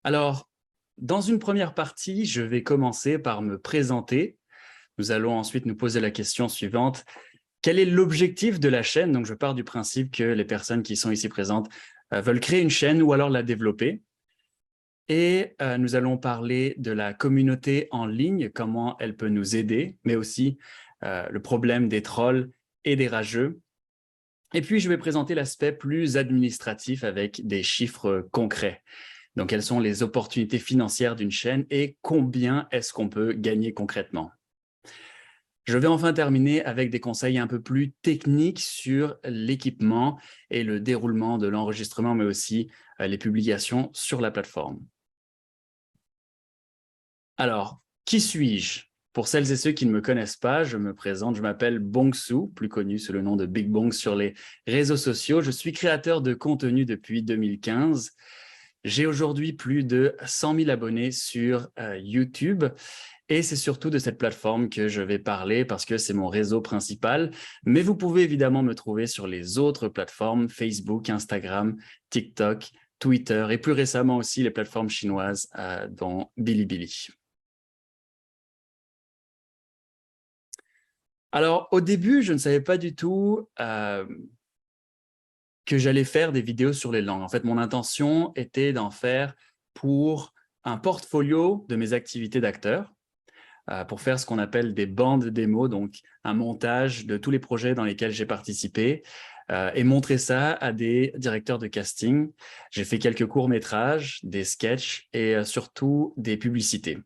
Alors, dans une première partie, je vais commencer par me présenter. Nous allons ensuite nous poser la question suivante. Quel est l'objectif de la chaîne? Donc, je pars du principe que les personnes qui sont ici présentes veulent créer une chaîne ou alors la développer. Et nous allons parler de la communauté en ligne, comment elle peut nous aider, mais aussi le problème des trolls et des rageux. Et puis, je vais présenter l'aspect plus administratif avec des chiffres concrets. Donc, quelles sont les opportunités financières d'une chaîne et combien est-ce qu'on peut gagner concrètement? Je vais enfin terminer avec des conseils un peu plus techniques sur l'équipement et le déroulement de l'enregistrement, mais aussi les publications sur la plateforme. Alors, qui suis-je? Pour celles et ceux qui ne me connaissent pas, je me présente, je m'appelle Bongsu, plus connu sous le nom de Big Bong sur les réseaux sociaux. Je suis créateur de contenu depuis 2015. J'ai aujourd'hui plus de 100 000 abonnés sur YouTube et c'est surtout de cette plateforme que je vais parler parce que c'est mon réseau principal. Mais vous pouvez évidemment me trouver sur les autres plateformes, Facebook, Instagram, TikTok, Twitter et plus récemment aussi les plateformes chinoises dont Bilibili. Alors, au début, je ne savais pas du tout que j'allais faire des vidéos sur les langues. En fait, mon intention était d'en faire pour un portfolio de mes activités d'acteur, pour faire ce qu'on appelle des bandes démos, donc un montage de tous les projets dans lesquels j'ai participé et montrer ça à des directeurs de casting. J'ai fait quelques courts-métrages, des sketchs et surtout des publicités.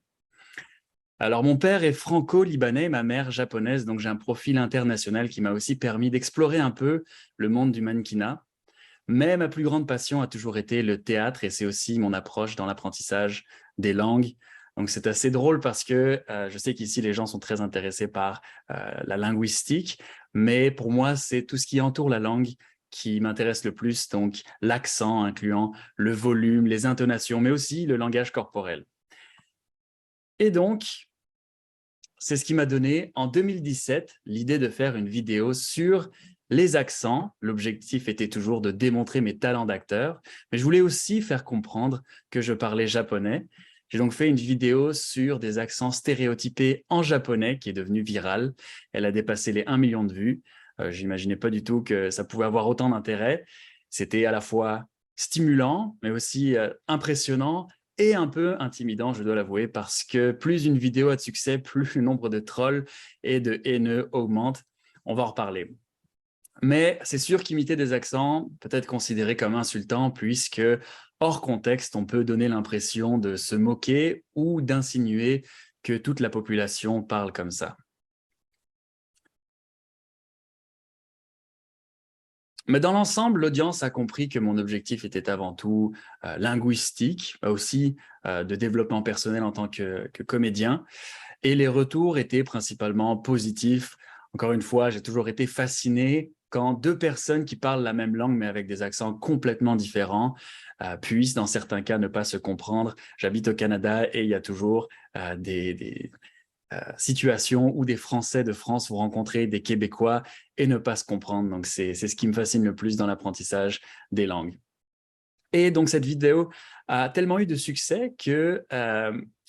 Alors, mon père est franco-libanais, ma mère japonaise, donc j'ai un profil international qui m'a aussi permis d'explorer un peu le monde du mannequinat. Mais ma plus grande passion a toujours été le théâtre et c'est aussi mon approche dans l'apprentissage des langues. Donc, c'est assez drôle parce que je sais qu'ici, les gens sont très intéressés par la linguistique, mais pour moi, c'est tout ce qui entoure la langue qui m'intéresse le plus, donc l'accent incluant le volume, les intonations, mais aussi le langage corporel. Et donc, c'est ce qui m'a donné en 2017 l'idée de faire une vidéo sur les accents. L'objectif était toujours de démontrer mes talents d'acteur, mais je voulais aussi faire comprendre que je parlais japonais. J'ai donc fait une vidéo sur des accents stéréotypés en japonais qui est devenue virale. Elle a dépassé les 1 million de vues. J'imaginais pas du tout que ça pouvait avoir autant d'intérêt. C'était à la fois stimulant, mais aussi impressionnant et un peu intimidant, je dois l'avouer, parce que plus une vidéo a de succès, plus le nombre de trolls et de haineux augmente. On va en reparler. Mais c'est sûr qu'imiter des accents peut être considéré comme insultant puisque, hors contexte, on peut donner l'impression de se moquer ou d'insinuer que toute la population parle comme ça. Mais dans l'ensemble, l'audience a compris que mon objectif était avant tout linguistique, aussi de développement personnel en tant que comédien. Et les retours étaient principalement positifs. Encore une fois, j'ai toujours été fasciné quand deux personnes qui parlent la même langue mais avec des accents complètement différents puissent dans certains cas ne pas se comprendre. J'habite au Canada et il y a toujours des situation où des Français de France vont rencontrer des Québécois et ne pas se comprendre. Donc, c'est ce qui me fascine le plus dans l'apprentissage des langues. Et donc, cette vidéo a tellement eu de succès que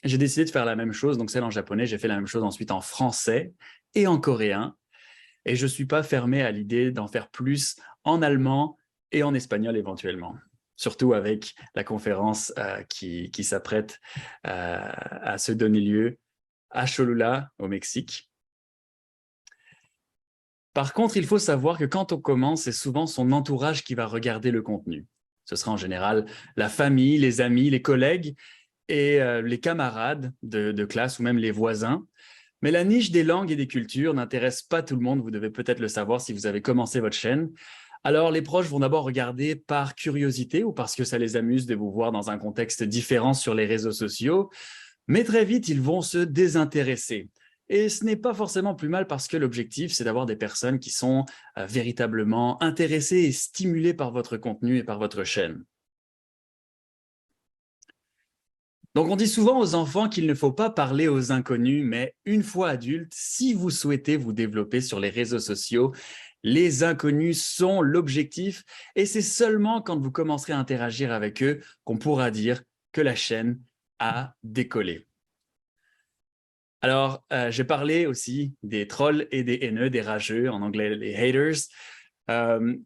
j'ai décidé de faire la même chose. Donc, celle en japonais, j'ai fait la même chose ensuite en français et en coréen. Et je ne suis pas fermé à l'idée d'en faire plus en allemand et en espagnol éventuellement. Surtout avec la conférence qui s'apprête à se donner lieu à Cholula, au Mexique. Par contre, il faut savoir que quand on commence, c'est souvent son entourage qui va regarder le contenu. Ce sera en général la famille, les amis, les collègues et les camarades de classe ou même les voisins. Mais la niche des langues et des cultures n'intéresse pas tout le monde. Vous devez peut-être le savoir si vous avez commencé votre chaîne. Alors, les proches vont d'abord regarder par curiosité ou parce que ça les amuse de vous voir dans un contexte différent sur les réseaux sociaux. Mais très vite, ils vont se désintéresser. Et ce n'est pas forcément plus mal parce que l'objectif, c'est d'avoir des personnes qui sont véritablement intéressées et stimulées par votre contenu et par votre chaîne. Donc, on dit souvent aux enfants qu'il ne faut pas parler aux inconnus, mais une fois adulte, si vous souhaitez vous développer sur les réseaux sociaux, les inconnus sont l'objectif et c'est seulement quand vous commencerez à interagir avec eux qu'on pourra dire que la chaîne a décollé. Alors, j'ai parlé aussi des trolls et des haineux, des rageux, en anglais les haters,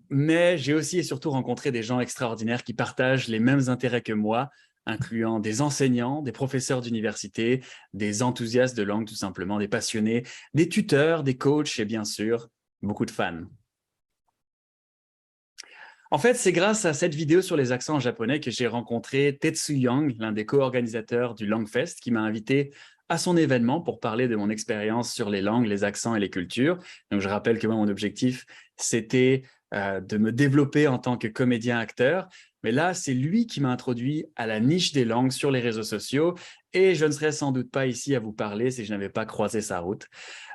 mais j'ai aussi et surtout rencontré des gens extraordinaires qui partagent les mêmes intérêts que moi, incluant des enseignants, des professeurs d'université, des enthousiastes de langue tout simplement, des passionnés, des tuteurs, des coachs et bien sûr, beaucoup de fans. En fait, c'est grâce à cette vidéo sur les accents en japonais que j'ai rencontré Tetsu Yang, l'un des co-organisateurs du Langfest, qui m'a invité à son événement pour parler de mon expérience sur les langues, les accents et les cultures. Donc, je rappelle que moi, mon objectif, c'était de me développer en tant que comédien-acteur. Mais là, c'est lui qui m'a introduit à la niche des langues sur les réseaux sociaux et je ne serais sans doute pas ici à vous parler si je n'avais pas croisé sa route.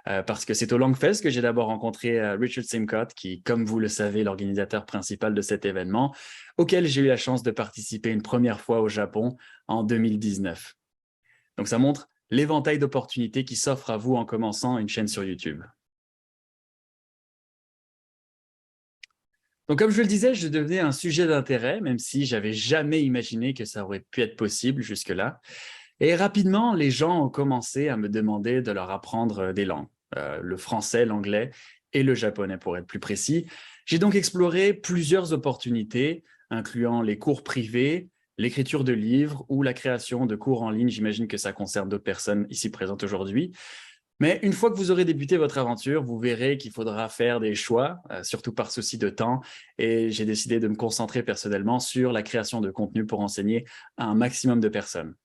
Parce que c'est au Langfest que j'ai d'abord rencontré Richard Simcott, qui, comme vous le savez, est l'organisateur principal de cet événement, auquel j'ai eu la chance de participer une première fois au Japon en 2019. Donc ça montre l'éventail d'opportunités qui s'offrent à vous en commençant une chaîne sur YouTube. Donc comme je le disais, je devenais un sujet d'intérêt, même si j'avais jamais imaginé que ça aurait pu être possible jusque-là. Et rapidement, les gens ont commencé à me demander de leur apprendre des langues, le français, l'anglais et le japonais pour être plus précis. J'ai donc exploré plusieurs opportunités, incluant les cours privés, l'écriture de livres ou la création de cours en ligne. J'imagine que ça concerne d'autres personnes ici présentes aujourd'hui. Mais une fois que vous aurez débuté votre aventure, vous verrez qu'il faudra faire des choix, surtout par souci de temps. Et j'ai décidé de me concentrer personnellement sur la création de contenu pour enseigner à un maximum de personnes.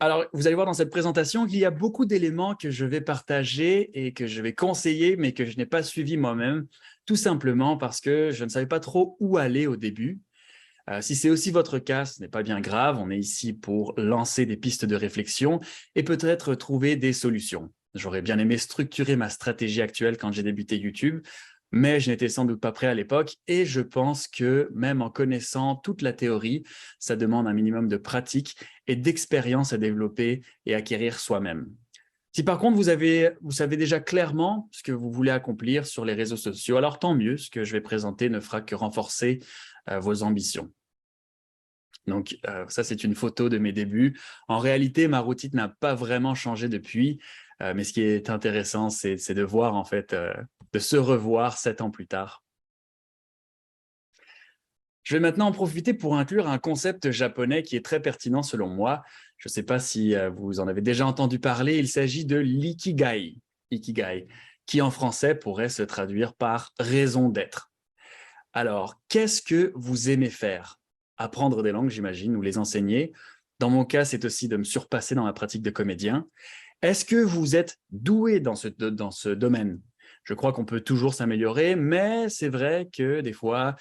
Alors, vous allez voir dans cette présentation qu'il y a beaucoup d'éléments que je vais partager et que je vais conseiller, mais que je n'ai pas suivi moi-même, tout simplement parce que je ne savais pas trop où aller au début. Si c'est aussi votre cas, ce n'est pas bien grave. On est ici pour lancer des pistes de réflexion et peut-être trouver des solutions. J'aurais bien aimé structurer ma stratégie actuelle quand j'ai débuté YouTube, mais je n'étais sans doute pas prêt à l'époque et je pense que même en connaissant toute la théorie, ça demande un minimum de pratique et d'expérience à développer et acquérir soi-même. Si par contre, vous savez déjà clairement ce que vous voulez accomplir sur les réseaux sociaux, alors tant mieux, ce que je vais présenter ne fera que renforcer vos ambitions. Donc, ça, c'est une photo de mes débuts. En réalité, ma routine n'a pas vraiment changé depuis, mais ce qui est intéressant, c'est de voir, en fait, de se revoir 7 ans plus tard. Je vais maintenant en profiter pour inclure un concept japonais qui est très pertinent selon moi. Je ne sais pas si vous en avez déjà entendu parler, il s'agit de l'ikigai, ikigai, qui en français pourrait se traduire par raison d'être. Alors, qu'est-ce que vous aimez faire? Apprendre des langues, j'imagine, ou les enseigner. Dans mon cas, c'est aussi de me surpasser dans ma pratique de comédien. Est-ce que vous êtes doué dans ce domaine? Je crois qu'on peut toujours s'améliorer, mais c'est vrai que des fois,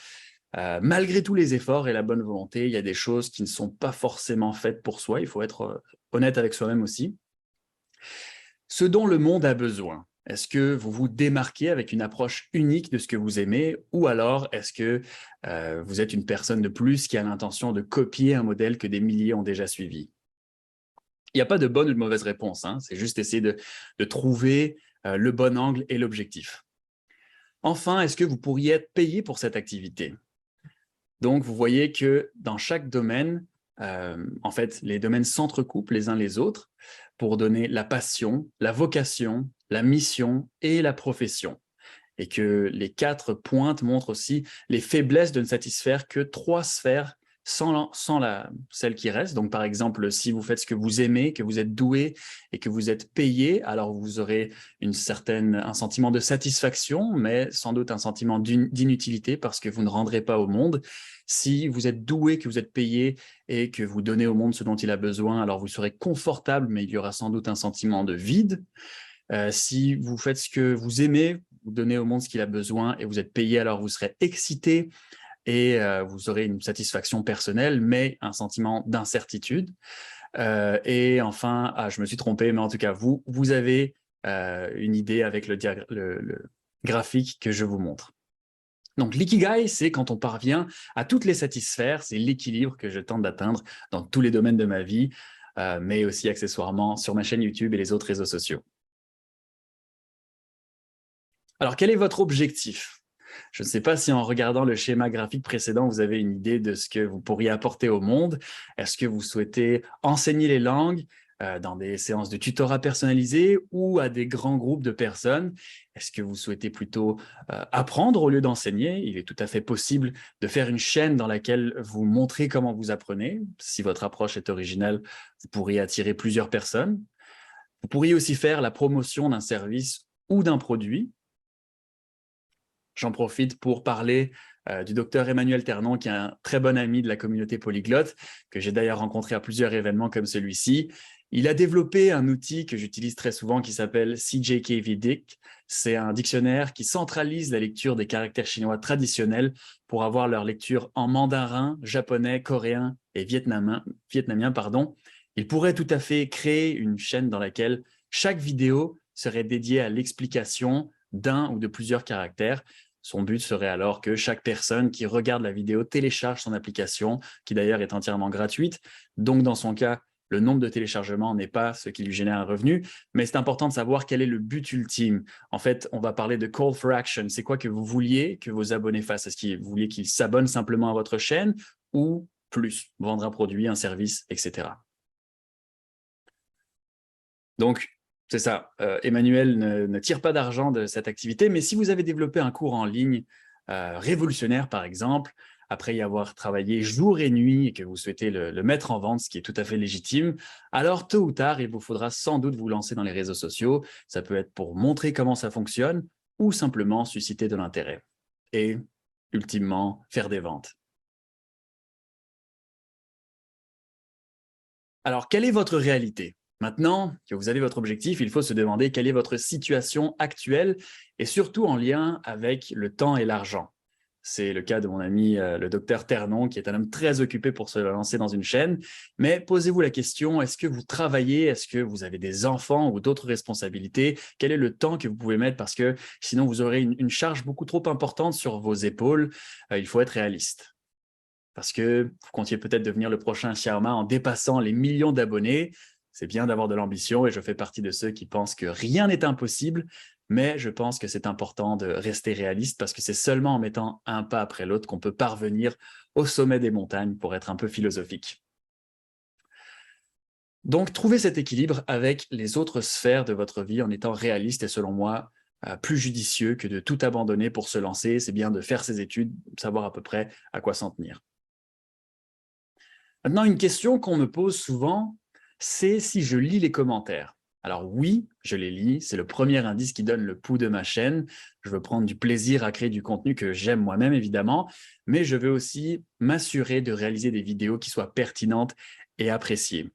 malgré tous les efforts et la bonne volonté, il y a des choses qui ne sont pas forcément faites pour soi. Il faut être honnête avec soi-même aussi. Ce dont le monde a besoin. Est-ce que vous vous démarquez avec une approche unique de ce que vous aimez ou alors est-ce que vous êtes une personne de plus qui a l'intention de copier un modèle que des milliers ont déjà suivi? Il n'y a pas de bonne ou de mauvaise réponse, hein, c'est juste essayer de trouver le bon angle et l'objectif. Enfin, est-ce que vous pourriez être payé pour cette activité? Donc, vous voyez que dans chaque domaine, en fait, les domaines s'entrecoupent les uns les autres pour donner la passion, la vocation, la mission et la profession. Et que les 4 pointes montrent aussi les faiblesses de ne satisfaire que 3 sphères sans celle qui reste. Donc, par exemple, si vous faites ce que vous aimez, que vous êtes doué et que vous êtes payé, alors vous aurez un sentiment de satisfaction, mais sans doute un sentiment d'inutilité parce que vous ne rendrez pas au monde. Si vous êtes doué, que vous êtes payé et que vous donnez au monde ce dont il a besoin, alors vous serez confortable, mais il y aura sans doute un sentiment de vide. Si vous faites ce que vous aimez, vous donnez au monde ce qu'il a besoin et vous êtes payé, alors vous serez excité et vous aurez une satisfaction personnelle, mais un sentiment d'incertitude. Et enfin, je me suis trompé, mais en tout cas, vous avez une idée avec le graphique que je vous montre. Donc, l'ikigai, c'est quand on parvient à toutes les satisfaire, c'est l'équilibre que je tente d'atteindre dans tous les domaines de ma vie, mais aussi accessoirement sur ma chaîne YouTube et les autres réseaux sociaux. Alors, quel est votre objectif? Je ne sais pas si en regardant le schéma graphique précédent, vous avez une idée de ce que vous pourriez apporter au monde. Est-ce que vous souhaitez enseigner les langues dans des séances de tutorat personnalisées ou à des grands groupes de personnes? Est-ce que vous souhaitez plutôt apprendre au lieu d'enseigner? Il est tout à fait possible de faire une chaîne dans laquelle vous montrez comment vous apprenez. Si votre approche est originale, vous pourriez attirer plusieurs personnes. Vous pourriez aussi faire la promotion d'un service ou d'un produit. J'en profite pour parler du docteur Emmanuel Ternon, qui est un très bon ami de la communauté polyglotte, que j'ai d'ailleurs rencontré à plusieurs événements comme celui-ci. Il a développé un outil que j'utilise très souvent qui s'appelle CJKV-Dict. C'est un dictionnaire qui centralise la lecture des caractères chinois traditionnels pour avoir leur lecture en mandarin, japonais, coréen et vietnamien. Il pourrait tout à fait créer une chaîne dans laquelle chaque vidéo serait dédiée à l'explication d'un ou de plusieurs caractères. Son but serait alors que chaque personne qui regarde la vidéo télécharge son application, qui d'ailleurs est entièrement gratuite. Donc, dans son cas, le nombre de téléchargements n'est pas ce qui lui génère un revenu, mais c'est important de savoir quel est le but ultime. En fait, on va parler de call for action. C'est quoi que vous vouliez que vos abonnés fassent? Est-ce que vous vouliez qu'ils s'abonnent simplement à votre chaîne ou plus, vendre un produit, un service, etc. Donc, c'est ça. Emmanuel ne tire pas d'argent de cette activité, mais si vous avez développé un cours en ligne révolutionnaire, par exemple, après y avoir travaillé jour et nuit et que vous souhaitez le mettre en vente, ce qui est tout à fait légitime, alors tôt ou tard, il vous faudra sans doute vous lancer dans les réseaux sociaux. Ça peut être pour montrer comment ça fonctionne ou simplement susciter de l'intérêt. Et, ultimement, faire des ventes. Alors, quelle est votre réalité? Maintenant que vous avez votre objectif, il faut se demander quelle est votre situation actuelle et surtout en lien avec le temps et l'argent. C'est le cas de mon ami le docteur Ternon, qui est un homme très occupé pour se lancer dans une chaîne. Mais posez-vous la question, est-ce que vous travaillez? Est-ce que vous avez des enfants ou d'autres responsabilités? Quel est le temps que vous pouvez mettre? Parce que sinon, vous aurez une charge beaucoup trop importante sur vos épaules. Il faut être réaliste. Parce que vous comptiez peut-être devenir le prochain Xiaoma en dépassant les millions d'abonnés. C'est bien d'avoir de l'ambition et je fais partie de ceux qui pensent que rien n'est impossible, mais je pense que c'est important de rester réaliste parce que c'est seulement en mettant un pas après l'autre qu'on peut parvenir au sommet des montagnes, pour être un peu philosophique. Donc, trouvez cet équilibre avec les autres sphères de votre vie en étant réaliste et selon moi, plus judicieux que de tout abandonner pour se lancer. C'est bien de faire ses études, savoir à peu près à quoi s'en tenir. Maintenant, une question qu'on me pose souvent, c'est si je lis les commentaires. Alors oui, je les lis, c'est le premier indice qui donne le pouls de ma chaîne. Je veux prendre du plaisir à créer du contenu que j'aime moi-même, évidemment, mais je veux aussi m'assurer de réaliser des vidéos qui soient pertinentes et appréciées.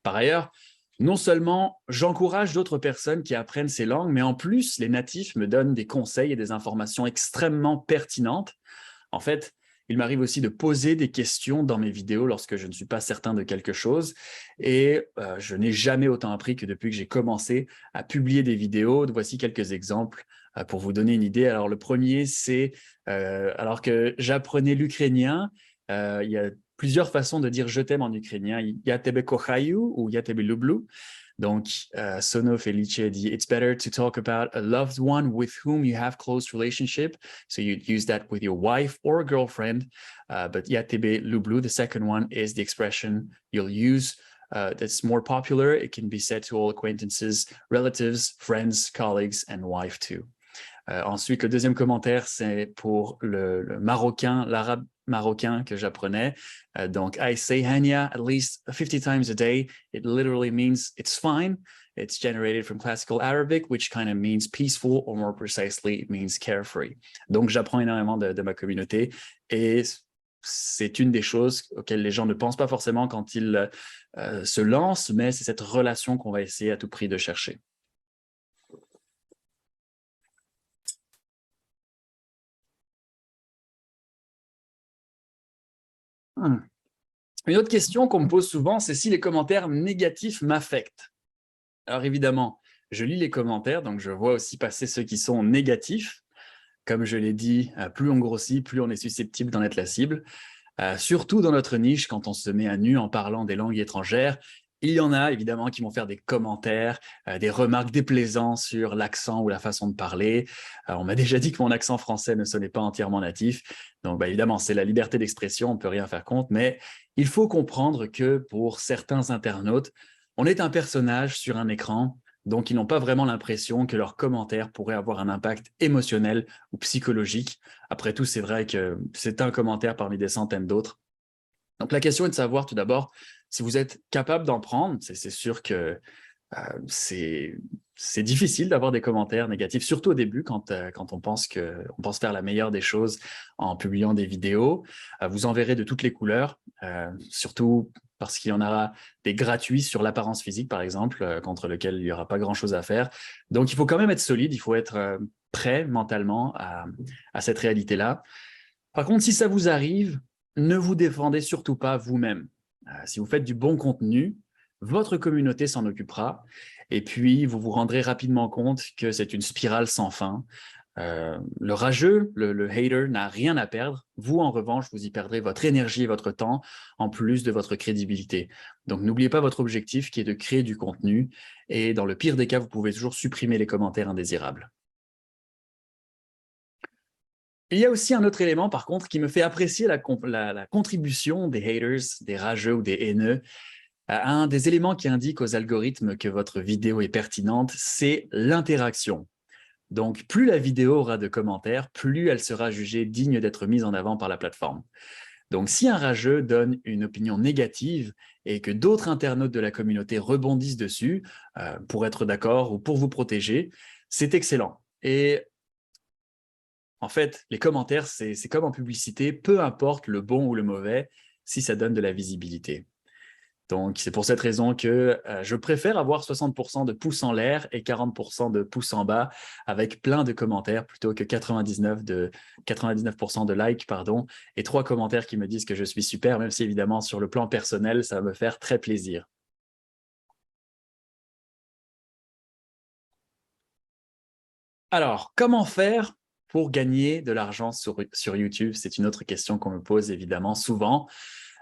Par ailleurs, non seulement j'encourage d'autres personnes qui apprennent ces langues, mais en plus, les natifs me donnent des conseils et des informations extrêmement pertinentes. En fait, il m'arrive aussi de poser des questions dans mes vidéos lorsque je ne suis pas certain de quelque chose. Et je n'ai jamais autant appris que depuis que j'ai commencé à publier des vidéos. Voici quelques exemples pour vous donner une idée. Alors, le premier, c'est alors que j'apprenais l'ukrainien, il y a plusieurs façons de dire « je t'aime » en ukrainien. « Ja tebe kochаю » ou « Ja tebe lublю ». Donc, Sono Felice dit « It's better to talk about a loved one with whom you have close relationship. So you'd use that with your wife or girlfriend. But Ja tebe lublю, the second one, is the expression you'll use that's more popular. It can be said to all acquaintances, relatives, friends, colleagues, and wife too. » Ensuite, le deuxième commentaire, c'est pour le marocain, l'arabe marocain que j'apprenais. Donc, I say Hania at least 50 times a day. It literally means it's fine. It's generated from classical Arabic, which kind of means peaceful, or more precisely, it means carefree. Donc, j'apprends énormément de ma communauté et c'est une des choses auxquelles les gens ne pensent pas forcément quand ils se lancent, mais c'est cette relation qu'on va essayer à tout prix de chercher. Une autre question qu'on me pose souvent, c'est si les commentaires négatifs m'affectent. Alors évidemment, je lis les commentaires, donc je vois aussi passer ceux qui sont négatifs. Comme je l'ai dit, plus on grossit, plus on est susceptible d'en être la cible. Surtout dans notre niche, quand on se met à nu en parlant des langues étrangères Il y en a évidemment qui vont faire des commentaires, des remarques déplaisantes sur l'accent ou la façon de parler. On m'a déjà dit que mon accent français ne sonnait pas entièrement natif. Donc évidemment, c'est la liberté d'expression, on ne peut rien faire contre, mais il faut comprendre que pour certains internautes, on est un personnage sur un écran, donc ils n'ont pas vraiment l'impression que leurs commentaires pourraient avoir un impact émotionnel ou psychologique. Après tout, c'est vrai que c'est un commentaire parmi des centaines d'autres. Donc la question est de savoir tout d'abord si vous êtes capable d'en prendre. C'est sûr que c'est difficile d'avoir des commentaires négatifs, surtout au début quand on pense faire la meilleure des choses en publiant des vidéos. Vous en verrez de toutes les couleurs, surtout parce qu'il y en aura des gratuits sur l'apparence physique, par exemple, contre lequel il n'y aura pas grand-chose à faire. Donc il faut quand même être solide, il faut être prêt mentalement à cette réalité-là. Par contre, si ça vous arrive, ne vous défendez surtout pas vous-même. Si vous faites du bon contenu, votre communauté s'en occupera et puis vous vous rendrez rapidement compte que c'est une spirale sans fin. Le rageux, le hater n'a rien à perdre. Vous, en revanche, vous y perdrez votre énergie et votre temps en plus de votre crédibilité. Donc, n'oubliez pas votre objectif qui est de créer du contenu et dans le pire des cas, vous pouvez toujours supprimer les commentaires indésirables. Il y a aussi un autre élément, par contre, qui me fait apprécier la contribution des haters, des rageux ou des haineux. Un des éléments qui indique aux algorithmes que votre vidéo est pertinente, c'est l'interaction. Donc, plus la vidéo aura de commentaires, plus elle sera jugée digne d'être mise en avant par la plateforme. Donc, si un rageux donne une opinion négative et que d'autres internautes de la communauté rebondissent dessus pour être d'accord ou pour vous protéger, c'est excellent. Et en fait, les commentaires, c'est comme en publicité, peu importe le bon ou le mauvais, si ça donne de la visibilité. Donc, c'est pour cette raison que je préfère avoir 60% de pouces en l'air et 40% de pouces en bas avec plein de commentaires plutôt que 99% de likes, pardon, et 3 commentaires qui me disent que je suis super, même si évidemment, sur le plan personnel, ça va me faire très plaisir. Alors, comment faire pour gagner de l'argent sur YouTube? C'est une autre question qu'on me pose évidemment souvent.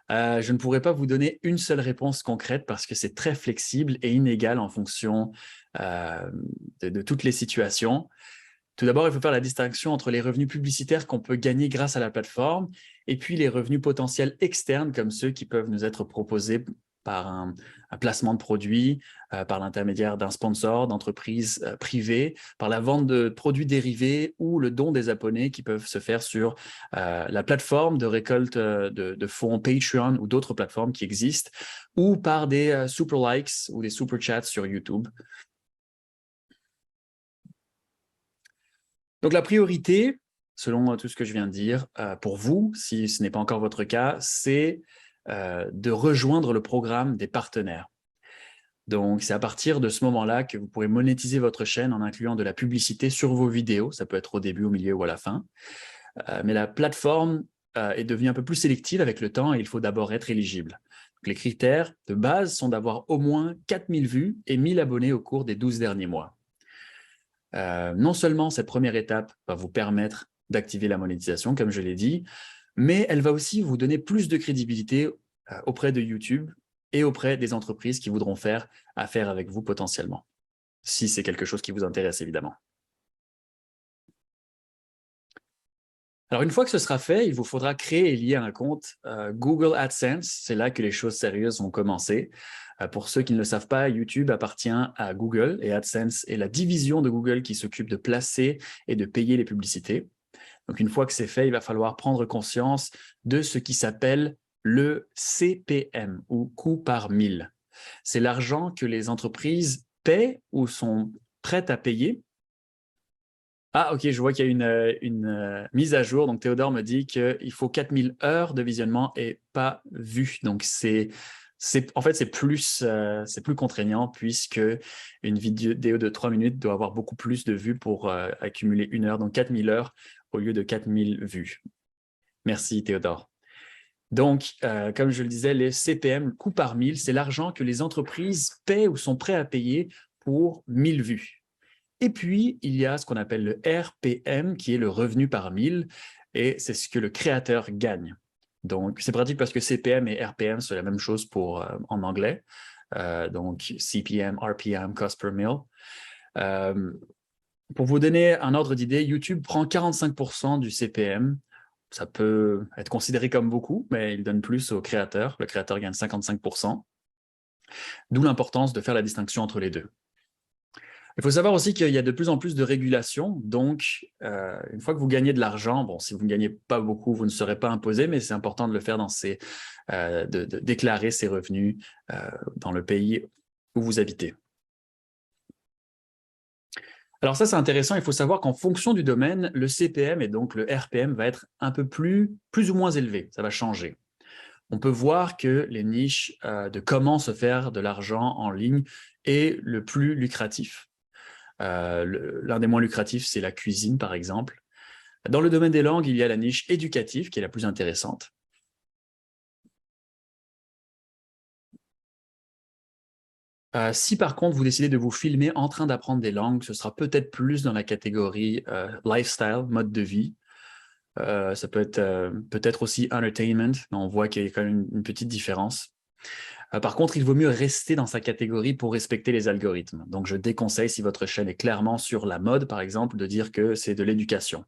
Je ne pourrais pas vous donner une seule réponse concrète parce que c'est très flexible et inégal en fonction de toutes les situations. Tout d'abord, il faut faire la distinction entre les revenus publicitaires qu'on peut gagner grâce à la plateforme et puis les revenus potentiels externes comme ceux qui peuvent nous être proposés par un placement de produits, par l'intermédiaire d'un sponsor, d'entreprises privées, par la vente de produits dérivés ou le don des abonnés qui peuvent se faire sur la plateforme de récolte de fonds Patreon ou d'autres plateformes qui existent, ou par des super likes ou des super chats sur YouTube. Donc la priorité, selon tout ce que je viens de dire, pour vous, si ce n'est pas encore votre cas, c'est de rejoindre le programme des partenaires. Donc, c'est à partir de ce moment-là que vous pourrez monétiser votre chaîne en incluant de la publicité sur vos vidéos. Ça peut être au début, au milieu ou à la fin. Mais la plateforme est devenue un peu plus sélective avec le temps et il faut d'abord être éligible. Donc, les critères de base sont d'avoir au moins 4000 vues et 1000 abonnés au cours des 12 derniers mois. Non seulement cette première étape va vous permettre d'activer la monétisation, comme je l'ai dit, mais elle va aussi vous donner plus de crédibilité auprès de YouTube et auprès des entreprises qui voudront faire affaire avec vous potentiellement, si c'est quelque chose qui vous intéresse évidemment. Alors, une fois que ce sera fait, il vous faudra créer et lier un compte Google AdSense. C'est là que les choses sérieuses vont commencer. Pour ceux qui ne le savent pas, YouTube appartient à Google et AdSense est la division de Google qui s'occupe de placer et de payer les publicités. Donc, une fois que c'est fait, il va falloir prendre conscience de ce qui s'appelle le CPM ou coût par mille. C'est l'argent que les entreprises paient ou sont prêtes à payer. Ah, ok, je vois qu'il y a une mise à jour. Donc, Théodore me dit qu'il faut 4000 heures de visionnement et pas vues. Donc, en fait, c'est plus contraignant puisque une vidéo de 3 minutes doit avoir beaucoup plus de vues pour accumuler 1 heure. Donc, 4000 heures au lieu de 4000 vues. Merci, Théodore. Donc, comme je le disais, les CPM, coût par mille, c'est l'argent que les entreprises paient ou sont prêts à payer pour 1000 vues. Et puis, il y a ce qu'on appelle le RPM, qui est le revenu par mille, et c'est ce que le créateur gagne. Donc, c'est pratique parce que CPM et RPM, c'est la même chose en anglais. donc CPM, RPM, cost per mille. Pour vous donner un ordre d'idée, YouTube prend 45% du CPM. Ça peut être considéré comme beaucoup, mais il donne plus au créateur. Le créateur gagne 55%. D'où l'importance de faire la distinction entre les deux. Il faut savoir aussi qu'il y a de plus en plus de régulations. Donc, une fois que vous gagnez de l'argent, bon, si vous ne gagnez pas beaucoup, vous ne serez pas imposé, mais c'est important de le faire de déclarer ses revenus dans le pays où vous habitez. Alors ça, c'est intéressant. Il faut savoir qu'en fonction du domaine, le CPM et donc le RPM va être un peu plus ou moins élevé. Ça va changer. On peut voir que les niches de comment se faire de l'argent en ligne est le plus lucratif. L'un des moins lucratifs, c'est la cuisine, par exemple. Dans le domaine des langues, il y a la niche éducative qui est la plus intéressante. Si par contre, vous décidez de vous filmer en train d'apprendre des langues, ce sera peut-être plus dans la catégorie lifestyle, mode de vie. Ça peut être peut-être aussi entertainment, mais on voit qu'il y a quand même une petite différence. Par contre, il vaut mieux rester dans sa catégorie pour respecter les algorithmes. Donc, je déconseille, si votre chaîne est clairement sur la mode, par exemple, de dire que c'est de l'éducation.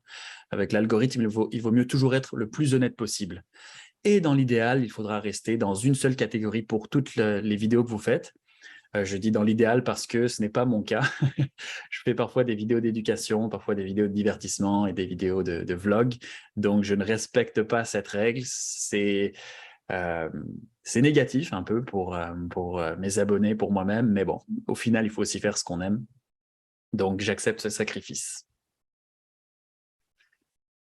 Avec l'algorithme, il vaut mieux toujours être le plus honnête possible. Et dans l'idéal, il faudra rester dans une seule catégorie pour toutes les vidéos que vous faites. Je dis dans l'idéal parce que ce n'est pas mon cas. Je fais parfois des vidéos d'éducation, parfois des vidéos de divertissement et des vidéos de vlog. Donc, je ne respecte pas cette règle. C'est négatif un peu pour mes abonnés, pour moi-même. Mais bon, au final, il faut aussi faire ce qu'on aime. Donc, j'accepte ce sacrifice.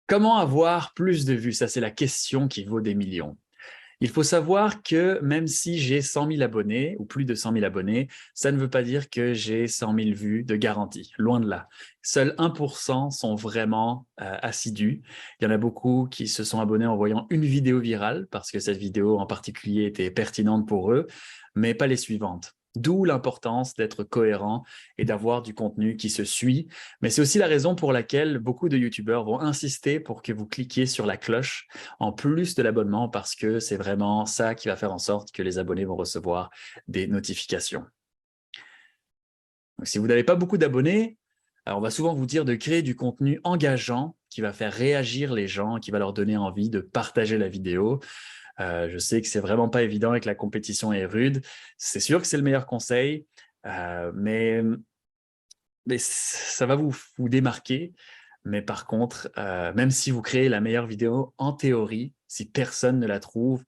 Comment avoir plus de vues? Ça, c'est la question qui vaut des millions. Il faut savoir que même si j'ai 100 000 abonnés ou plus de 100 000 abonnés, ça ne veut pas dire que j'ai 100 000 vues de garantie, loin de là. Seuls 1% sont vraiment assidus. Il y en a beaucoup qui se sont abonnés en voyant une vidéo virale parce que cette vidéo en particulier était pertinente pour eux, mais pas les suivantes. D'où l'importance d'être cohérent et d'avoir du contenu qui se suit. Mais c'est aussi la raison pour laquelle beaucoup de YouTubeurs vont insister pour que vous cliquiez sur la cloche en plus de l'abonnement parce que c'est vraiment ça qui va faire en sorte que les abonnés vont recevoir des notifications. Donc, si vous n'avez pas beaucoup d'abonnés, on va souvent vous dire de créer du contenu engageant qui va faire réagir les gens, qui va leur donner envie de partager la vidéo. Je sais que c'est vraiment pas évident et que la compétition est rude. C'est sûr que c'est le meilleur conseil, mais ça va vous démarquer. Mais par contre, même si vous créez la meilleure vidéo, en théorie, si personne ne la trouve,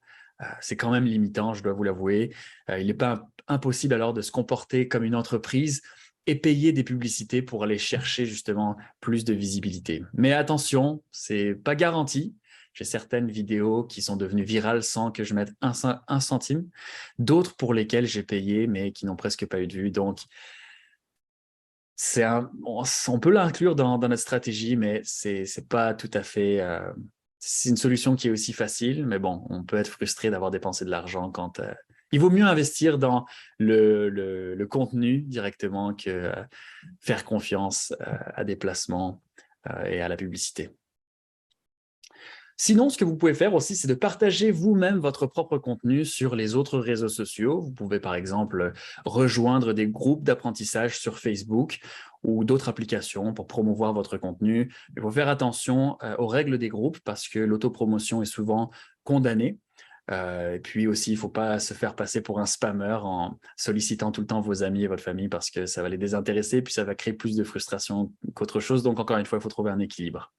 c'est quand même limitant, je dois vous l'avouer. Il n'est pas impossible alors de se comporter comme une entreprise et payer des publicités pour aller chercher justement plus de visibilité. Mais attention, c'est pas garanti. J'ai certaines vidéos qui sont devenues virales sans que je mette un centime, d'autres pour lesquelles j'ai payé mais qui n'ont presque pas eu de vue. Donc, on peut l'inclure dans notre stratégie, mais c'est pas tout à fait. C'est une solution qui est aussi facile, mais bon, on peut être frustré d'avoir dépensé de l'argent quand. Il vaut mieux investir dans le contenu directement que faire confiance à des placements et à la publicité. Sinon, ce que vous pouvez faire aussi, c'est de partager vous-même votre propre contenu sur les autres réseaux sociaux. Vous pouvez par exemple rejoindre des groupes d'apprentissage sur Facebook ou d'autres applications pour promouvoir votre contenu. Il faut faire attention aux règles des groupes parce que l'autopromotion est souvent condamnée. Et puis aussi, il ne faut pas se faire passer pour un spammer en sollicitant tout le temps vos amis et votre famille parce que ça va les désintéresser, puis ça va créer plus de frustration qu'autre chose. Donc encore une fois, il faut trouver un équilibre.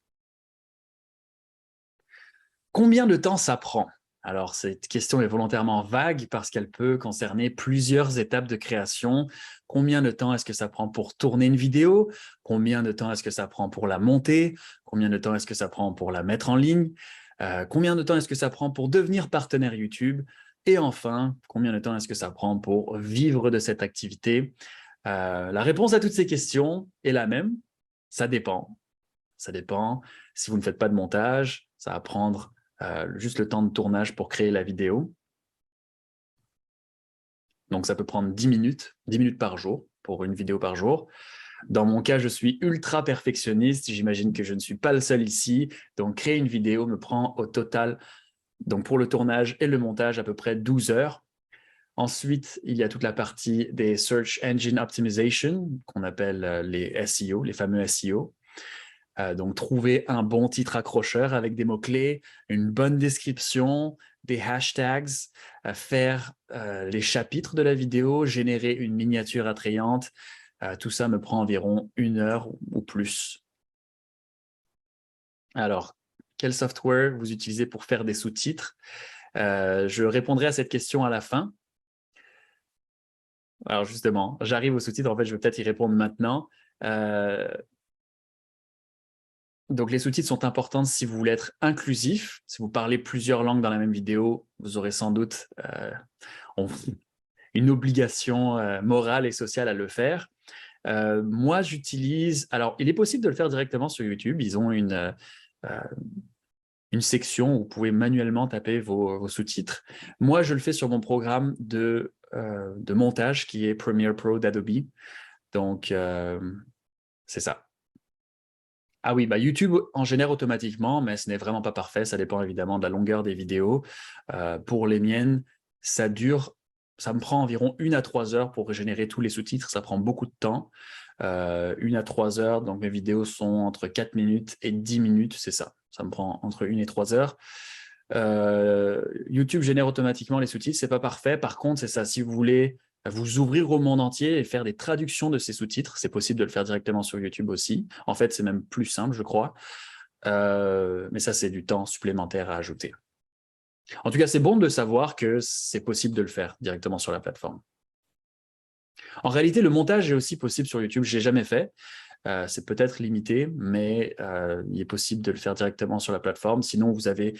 Combien de temps ça prend? Alors, cette question est volontairement vague parce qu'elle peut concerner plusieurs étapes de création. Combien de temps est-ce que ça prend pour tourner une vidéo? Combien de temps est-ce que ça prend pour la monter? Combien de temps est-ce que ça prend pour la mettre en ligne? Combien de temps est-ce que ça prend pour devenir partenaire YouTube? Et enfin, combien de temps est-ce que ça prend pour vivre de cette activité? La réponse à toutes ces questions est la même. Ça dépend. Ça dépend. Si vous ne faites pas de montage, ça va prendre juste le temps de tournage pour créer la vidéo. Donc, ça peut prendre 10 minutes par jour pour une vidéo par jour. Dans mon cas, je suis ultra perfectionniste. J'imagine que je ne suis pas le seul ici. Donc, créer une vidéo me prend au total, donc pour le tournage et le montage, à peu près 12 heures. Ensuite, il y a toute la partie des Search Engine Optimization, qu'on appelle les SEO, les fameux SEO. Donc, trouver un bon titre accrocheur avec des mots-clés, une bonne description, des hashtags, faire les chapitres de la vidéo, générer une miniature attrayante. Tout ça me prend environ 1 heure ou plus. Alors, quel software vous utilisez pour faire des sous-titres? Je répondrai à cette question à la fin. Alors justement, j'arrive aux sous-titres. En fait, je vais peut-être y répondre maintenant. Donc, les sous-titres sont importants si vous voulez être inclusif. Si vous parlez plusieurs langues dans la même vidéo, vous aurez sans doute une obligation morale et sociale à le faire. Moi, j'utilise… Alors, il est possible de le faire directement sur YouTube. Ils ont une section où vous pouvez manuellement taper vos sous-titres. Moi, je le fais sur mon programme de montage qui est Premiere Pro d'Adobe. Donc, c'est ça. Ah oui, bah YouTube en génère automatiquement, mais ce n'est vraiment pas parfait. Ça dépend évidemment de la longueur des vidéos. Pour les miennes, ça me prend environ 1 à 3 heures pour générer tous les sous-titres. Ça prend beaucoup de temps. 1 à 3 heures, donc mes vidéos sont entre 4 minutes et 10 minutes, c'est ça. Ça me prend entre 1 et 3 heures. YouTube génère automatiquement les sous-titres, c'est pas parfait. Par contre, c'est ça, si vous voulez vous ouvrir au monde entier et faire des traductions de ces sous-titres, c'est possible de le faire directement sur YouTube aussi. En fait, c'est même plus simple, je crois. Mais ça, c'est du temps supplémentaire à ajouter. En tout cas, c'est bon de savoir que c'est possible de le faire directement sur la plateforme. En réalité, le montage est aussi possible sur YouTube. Je l'ai jamais fait. C'est peut-être limité, mais il est possible de le faire directement sur la plateforme. Sinon, vous avez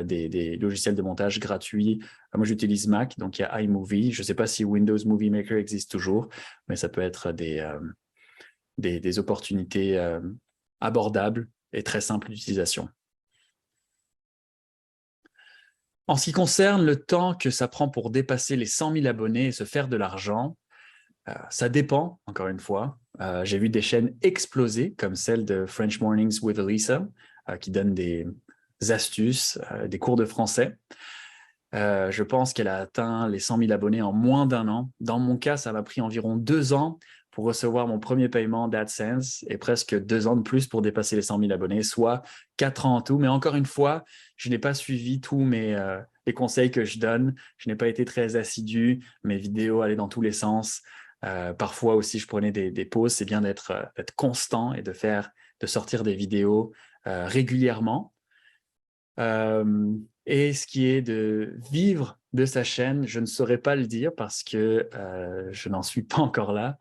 des logiciels de montage gratuits. Moi, j'utilise Mac, donc il y a iMovie. Je ne sais pas si Windows Movie Maker existe toujours, mais ça peut être des opportunités abordables et très simples d'utilisation. En ce qui concerne le temps que ça prend pour dépasser les 100 000 abonnés et se faire de l'argent, ça dépend, encore une fois. J'ai vu des chaînes exploser, comme celle de French Mornings with Elisa, qui donne des astuces, des cours de français. Je pense qu'elle a atteint les 100 000 abonnés en moins d'1 an. Dans mon cas, ça m'a pris environ 2 ans pour recevoir mon premier paiement d'AdSense et presque 2 ans de plus pour dépasser les 100 000 abonnés, soit 4 ans en tout. Mais encore une fois, je n'ai pas suivi tous les conseils que je donne. Je n'ai pas été très assidu. Mes vidéos allaient dans tous les sens. Parfois aussi, je prenais des pauses. C'est bien d'être constant et de sortir des vidéos régulièrement. Et ce qui est de vivre de sa chaîne, je ne saurais pas le dire parce que je n'en suis pas encore là.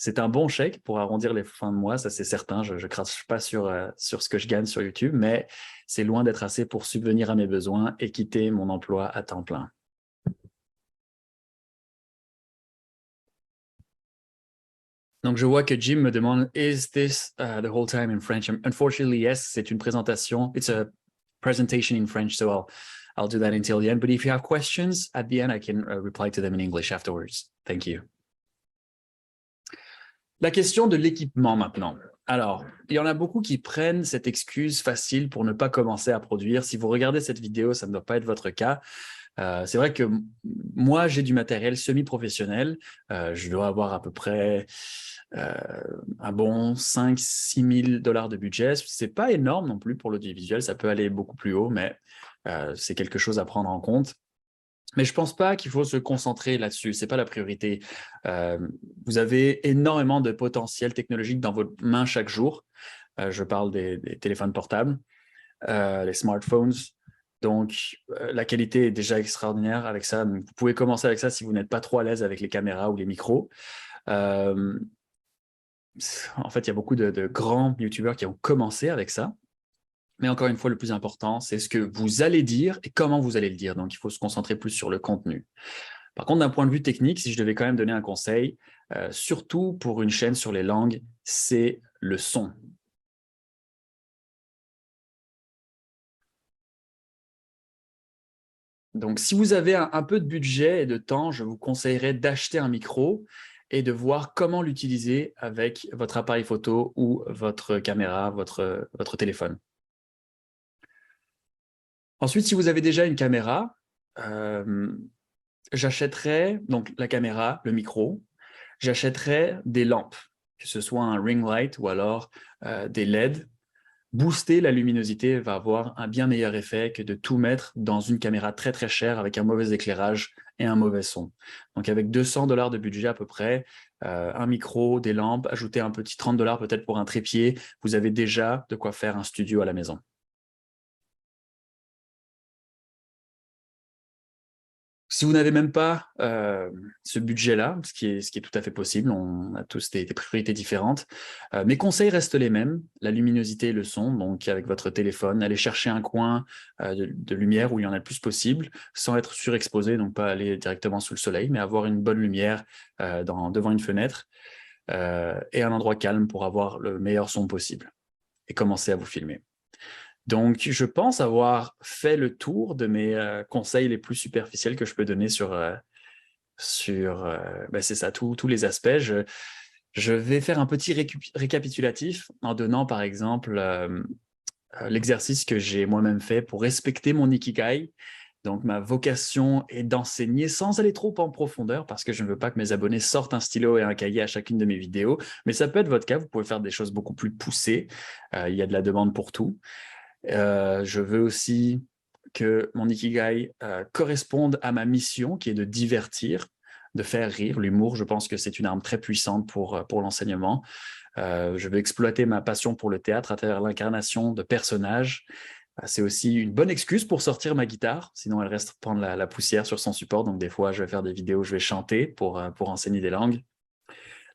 C'est un bon chèque pour arrondir les fins de mois, ça c'est certain. Je ne crache pas sur ce que je gagne sur YouTube, mais c'est loin d'être assez pour subvenir à mes besoins et quitter mon emploi à temps plein. Donc, je vois que Jim me demande, is this the whole time in French? Unfortunately, yes, c'est une présentation. It's a presentation in French, so I'll do that until the end. But if you have questions at the end, I can reply to them in English afterwards. Thank you. La question de l'équipement maintenant. Alors, il y en a beaucoup qui prennent cette excuse facile pour ne pas commencer à produire. Si vous regardez cette vidéo, ça ne doit pas être votre cas. C'est vrai que moi, j'ai du matériel semi-professionnel. Je dois avoir à peu près un bon 5-6 000 $ de budget. Ce n'est pas énorme non plus pour l'audiovisuel. Ça peut aller beaucoup plus haut, mais c'est quelque chose à prendre en compte. Mais je ne pense pas qu'il faut se concentrer là-dessus. Ce n'est pas la priorité. Vous avez énormément de potentiel technologique dans votre main chaque jour. Je parle des téléphones portables, les smartphones. Donc, la qualité est déjà extraordinaire avec ça. Donc, vous pouvez commencer avec ça si vous n'êtes pas trop à l'aise avec les caméras ou les micros. En fait, il y a beaucoup de grands YouTubeurs qui ont commencé avec ça. Mais encore une fois, le plus important, c'est ce que vous allez dire et comment vous allez le dire. Donc, il faut se concentrer plus sur le contenu. Par contre, d'un point de vue technique, si je devais quand même donner un conseil, surtout pour une chaîne sur les langues, c'est le son. Donc, si vous avez un peu de budget et de temps, je vous conseillerais d'acheter un micro et de voir comment l'utiliser avec votre appareil photo ou votre caméra, votre téléphone. Ensuite, si vous avez déjà une caméra, j'achèterais donc la caméra, le micro, j'achèterais des lampes, que ce soit un ring light ou alors des LED. Booster la luminosité va avoir un bien meilleur effet que de tout mettre dans une caméra très très chère avec un mauvais éclairage et un mauvais son. Donc avec 200 $ de budget à peu près, un micro, des lampes, ajouter un petit 30 $ peut-être pour un trépied, vous avez déjà de quoi faire un studio à la maison. Si vous n'avez même pas ce budget-là, ce qui est tout à fait possible, on a tous des priorités différentes, mes conseils restent les mêmes, la luminosité et le son, donc avec votre téléphone, allez chercher un coin de lumière où il y en a le plus possible, sans être surexposé, donc pas aller directement sous le soleil, mais avoir une bonne lumière devant une fenêtre et un endroit calme pour avoir le meilleur son possible et commencer à vous filmer. Donc, je pense avoir fait le tour de mes conseils les plus superficiels que je peux donner sur c'est ça, tous les aspects. Je vais faire un petit récapitulatif en donnant, par exemple, l'exercice que j'ai moi-même fait pour respecter mon Ikigai. Donc, ma vocation est d'enseigner sans aller trop en profondeur parce que je ne veux pas que mes abonnés sortent un stylo et un cahier à chacune de mes vidéos. Mais ça peut être votre cas, vous pouvez faire des choses beaucoup plus poussées. Il y a de la demande pour tout. Je veux aussi que mon Ikigai corresponde à ma mission qui est de divertir, de faire rire. L'humour, je pense que c'est une arme très puissante pour l'enseignement. Je veux exploiter ma passion pour le théâtre à travers l'incarnation de personnages. C'est aussi une bonne excuse pour sortir ma guitare, sinon elle reste prendre la poussière sur son support. Donc des fois, je vais faire des vidéos où je vais chanter pour enseigner des langues.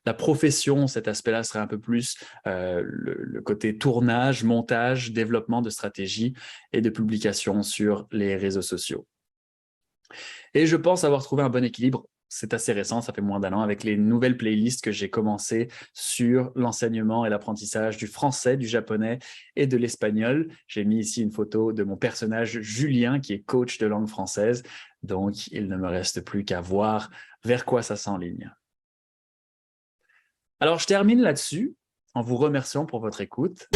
La profession, cet aspect-là serait un peu plus le côté tournage, montage, développement de stratégie et de publication sur les réseaux sociaux. Et je pense avoir trouvé un bon équilibre. C'est assez récent, ça fait moins d'1 an, avec les nouvelles playlists que j'ai commencé sur l'enseignement et l'apprentissage du français, du japonais et de l'espagnol. J'ai mis ici une photo de mon personnage Julien, qui est coach de langue française. Donc, il ne me reste plus qu'à voir vers quoi ça s'enligne. Alors, je termine là-dessus en vous remerciant pour votre écoute.